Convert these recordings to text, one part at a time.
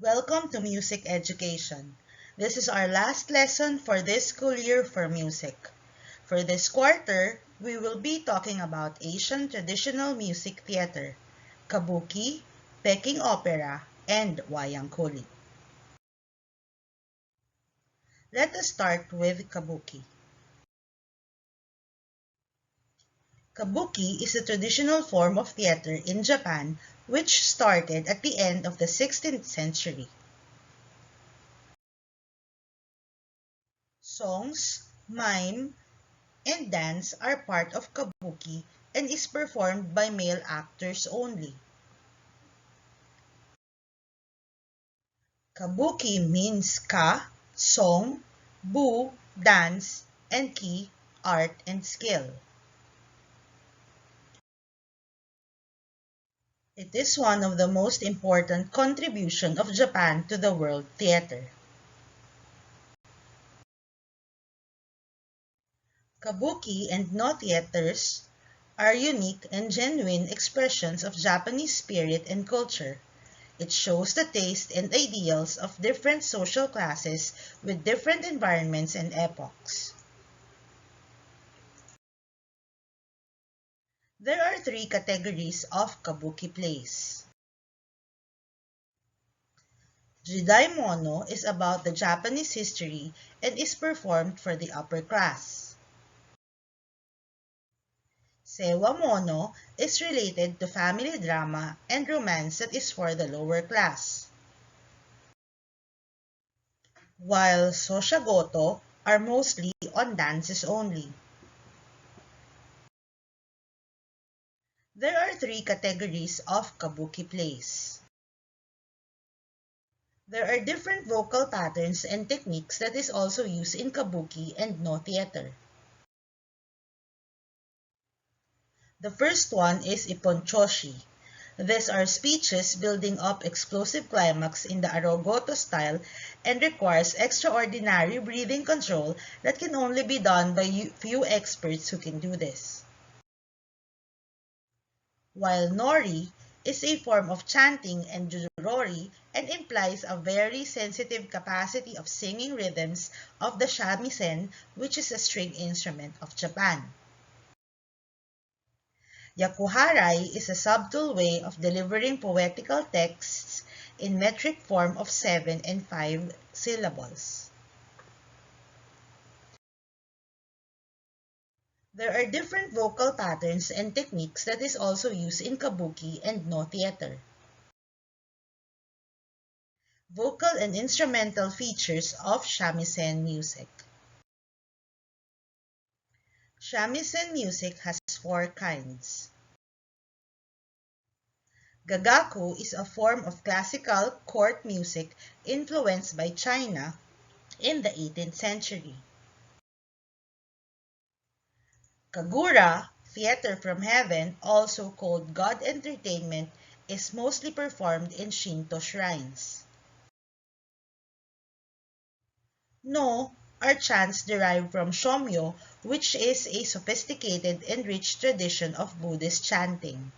Welcome to Music Education. This is our last lesson for this school year for music. For this quarter, we will be talking about Asian traditional music theater, Kabuki, Peking opera, and Wayang kulit. Let us start with Kabuki. Kabuki is a traditional form of theater in Japan which started at the end of the 16th century. Songs, mime, and dance are part of Kabuki and is performed by male actors only. Kabuki means ka, song, bu, dance, and ki, art and skill. It is one of the most important contributions of Japan to the world theater. Kabuki and no theaters are unique and genuine expressions of Japanese spirit and culture. It shows the taste and ideals of different social classes with different environments and epochs. There are three categories of kabuki plays. Jidaimono is about the Japanese history and is performed for the upper class. Sewamono is related to family drama and romance that is for the lower class. While Soshagoto are mostly on dances only. There are three categories of kabuki plays. There are different vocal patterns and techniques that is also used in kabuki and no theater. The first one is iponchoshi. These are speeches building up explosive climax in the arogoto style and requires extraordinary breathing control that can only be done by few experts who can do this. While nori is a form of chanting and jurori and implies a very sensitive capacity of singing rhythms of the shamisen, which is a string instrument of Japan. Yakuharai is a subtle way of delivering poetical texts in metric form of 7 and 5 syllables. There are different vocal patterns and techniques that is also used in kabuki and no theater. Vocal and instrumental features of shamisen music. Shamisen music has four kinds. Gagaku is a form of classical court music influenced by China in the 18th century. Kagura, theater from heaven, also called God entertainment, is mostly performed in Shinto shrines. No are chants derived from Shomyo, which is a sophisticated and rich tradition of Buddhist chanting.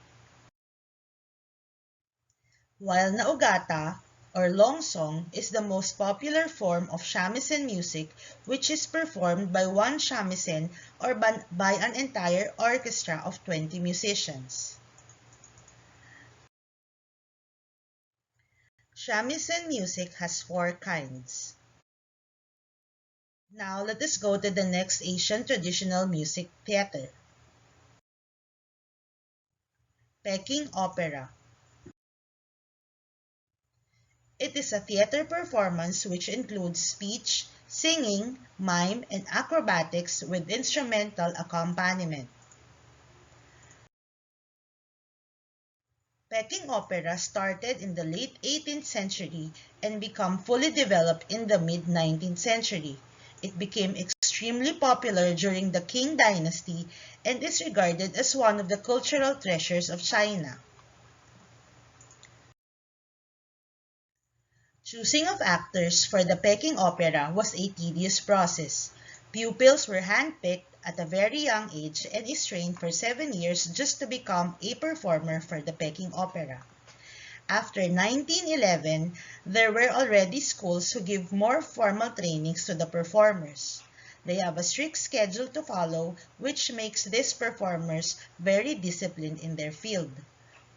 While naogata, or long song, is the most popular form of shamisen music, which is performed by one shamisen or by an entire orchestra of 20 musicians. Shamisen music has four kinds. Now let us go to the next Asian traditional music theater. Peking opera. It is a theater performance which includes speech, singing, mime, and acrobatics with instrumental accompaniment. Peking opera started in the late 18th century and became fully developed in the mid-19th century. It became extremely popular during the Qing dynasty and is regarded as one of the cultural treasures of China. Choosing of actors for the Peking opera was a tedious process. Pupils were handpicked at a very young age and is trained for 7 years just to become a performer for the Peking opera. After 1911, There were already schools who give more formal trainings to the performers. They have a strict schedule to follow, which makes these performers very disciplined in their field.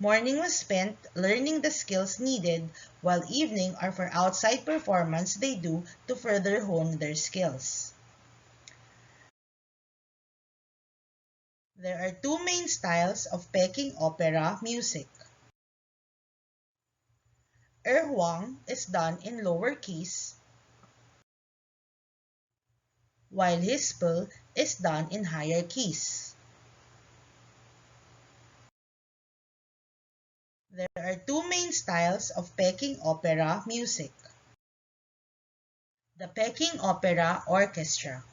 Morning was spent learning the skills needed, while evening are for outside performance they do to further hone their skills. There are two main styles of Peking opera music. Erhuang is done in lower keys, while Hispel is done in higher keys. There are two main styles of Peking opera music. The Peking Opera Orchestra.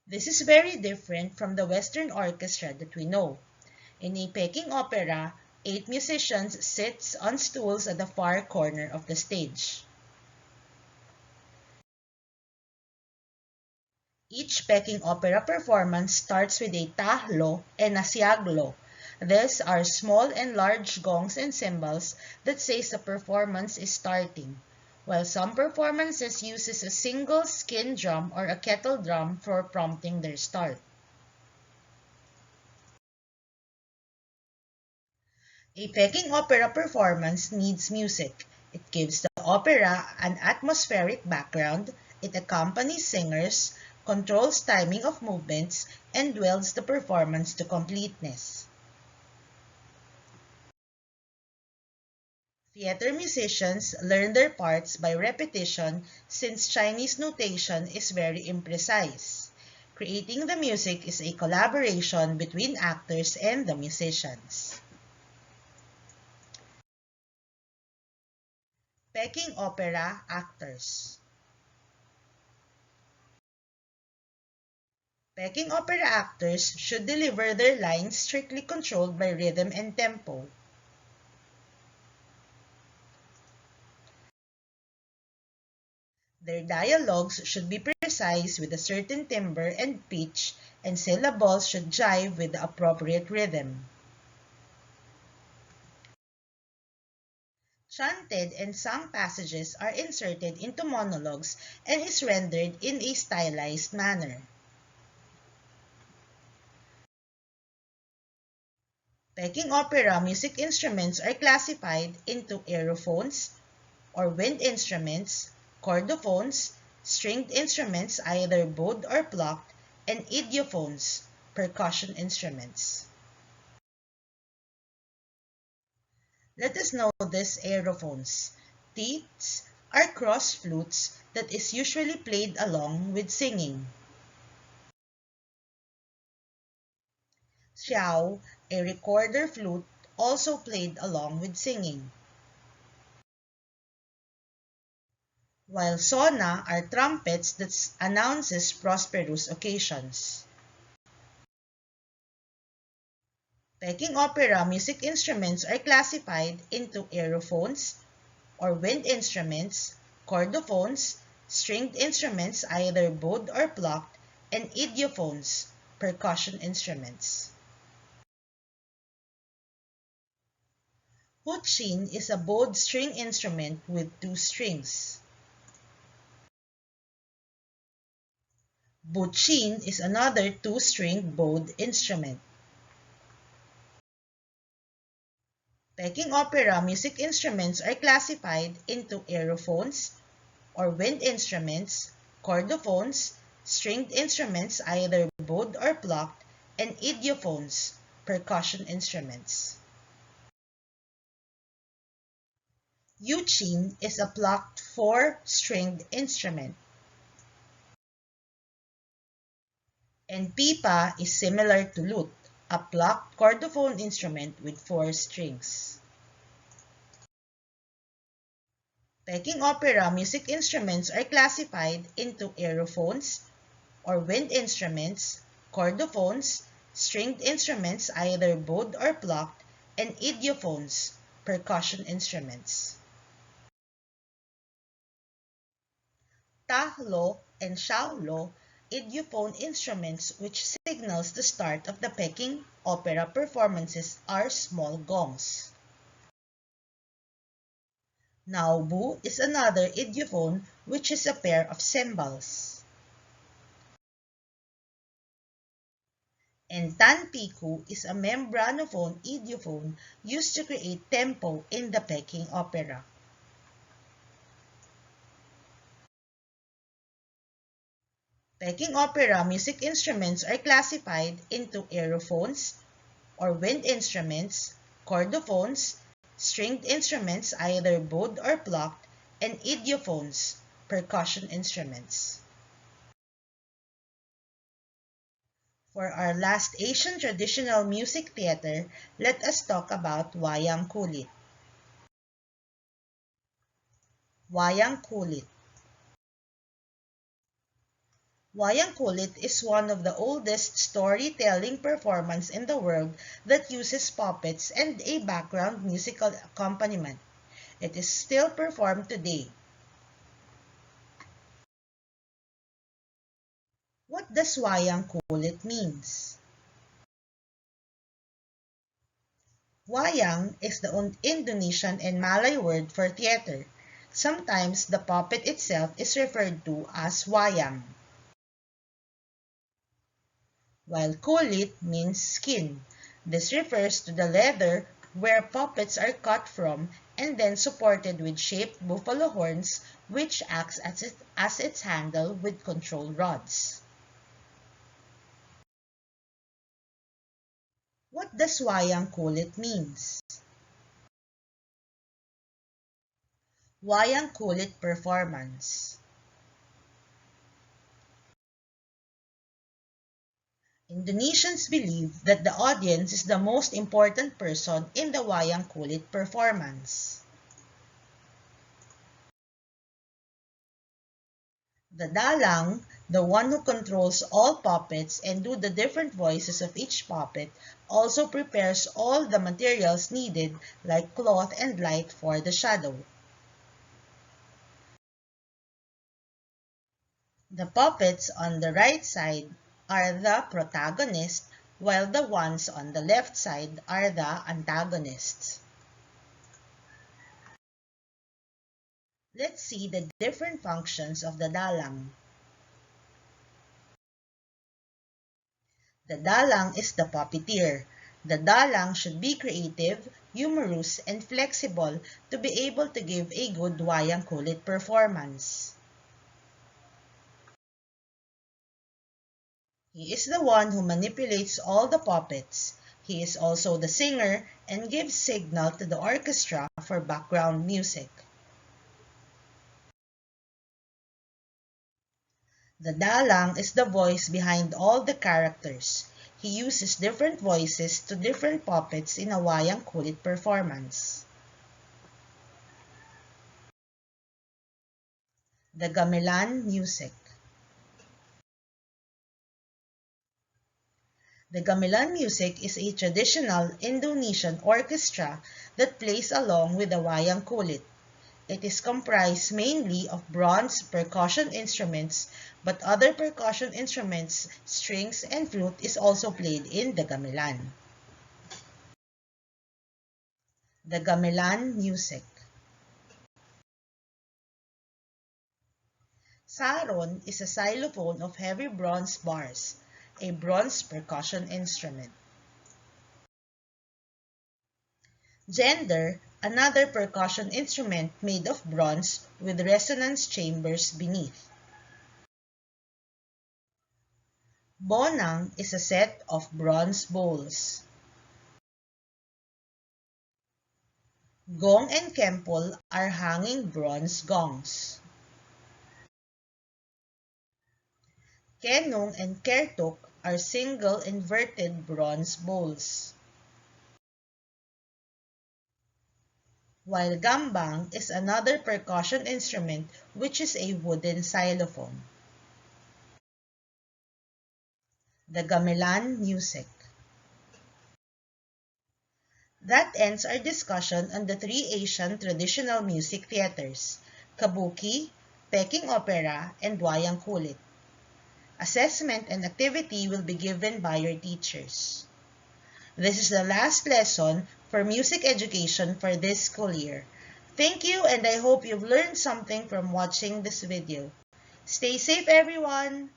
This is very different from the Western orchestra that we know. In a Peking opera, 8 musicians sit on stools at the far corner of the stage. Each Peking opera performance starts with a tahlo and a siaglo. These are small and large gongs and cymbals that says the performance is starting, while some performances uses a single skin drum or a kettle drum for prompting their start. A Peking opera performance needs music. It gives the opera an atmospheric background, it accompanies singers, controls timing of movements, and welds the performance to completeness. Theater musicians learn their parts by repetition since Chinese notation is very imprecise. Creating the music is a collaboration between actors and the musicians. Peking opera actors. Peking opera actors should deliver their lines strictly controlled by rhythm and tempo. Their dialogues should be precise with a certain timbre and pitch, and syllables should jive with the appropriate rhythm. Chanted and sung passages are inserted into monologues and is rendered in a stylized manner. Peking opera music instruments are classified into aerophones or wind instruments, chordophones, stringed instruments either bowed or plucked, and idiophones, percussion instruments. Let us know these aerophones. Teats are cross flutes that is usually played along with singing. Xiao, a recorder flute, also played along with singing. While sona are trumpets that announces prosperous occasions. Peking opera music instruments are classified into aerophones or wind instruments, chordophones, stringed instruments either bowed or plucked, and idiophones, percussion instruments. Huqin is a bowed string instrument with 2 strings. Buqin is another 2-string bowed instrument. Peking opera music instruments are classified into aerophones or wind instruments, chordophones, stringed instruments either bowed or plucked, and idiophones, percussion instruments. Yuqin is a plucked 4-stringed instrument. And pipa is similar to lute, a plucked chordophone instrument with 4 strings. Peking opera music instruments are classified into aerophones or wind instruments, chordophones, stringed instruments either bowed or plucked, and idiophones, percussion instruments. Tahlo and xiaolo, idiophone instruments which signals the start of the Peking opera performances, are small gongs. Naubu is another idiophone, which is a pair of cymbals. And tanpiku is a membranophone idiophone used to create tempo in the Peking opera. Peking opera music instruments are classified into aerophones or wind instruments, chordophones, stringed instruments either bowed or plucked, and idiophones, percussion instruments. For our last Asian traditional music theater, let us talk about Wayang Kulit. Wayang Kulit. Wayang Kulit is one of the oldest storytelling performance in the world that uses puppets and a background musical accompaniment. It is still performed today. What does Wayang Kulit means? Wayang is the Indonesian and Malay word for theater. Sometimes the puppet itself is referred to as wayang, while kulit means skin. This refers to the leather where puppets are cut from and then supported with shaped buffalo horns, which acts as its handle with control rods. What does wayang kulit means? Wayang kulit performance. Indonesians believe that the audience is the most important person in the wayang kulit performance. The dalang, the one who controls all puppets and do the different voices of each puppet, also prepares all the materials needed like cloth and light for the shadow. The puppets on the right side are the protagonists, while the ones on the left side are the antagonists. Let's see the different functions of the dalang. The dalang is the puppeteer. The dalang should be creative, humorous, and flexible to be able to give a good wayang kulit performance. He is the one who manipulates all the puppets. He is also the singer and gives signal to the orchestra for background music. The dalang is the voice behind all the characters. He uses different voices to different puppets in a wayang kulit performance. The Gamelan music. The gamelan music is a traditional Indonesian orchestra that plays along with the wayang kulit. It is comprised mainly of bronze percussion instruments, but other percussion instruments, strings, and flute is also played in the gamelan. The gamelan music. Saron is a xylophone of heavy bronze bars, a bronze percussion instrument. Gender, another percussion instrument made of bronze with resonance chambers beneath. Bonang is a set of bronze bowls. Gong and kempol are hanging bronze gongs. Kenung and kertok are single inverted bronze bowls. While gambang is another percussion instrument which is a wooden xylophone. The gamelan music. That ends our discussion on the three Asian traditional music theaters, Kabuki, Peking Opera, and Wayang Kulit. Assessment and activity will be given by your teachers. This is the last lesson for music education for this school year. Thank you, and I hope you've learned something from watching this video. Stay safe, everyone!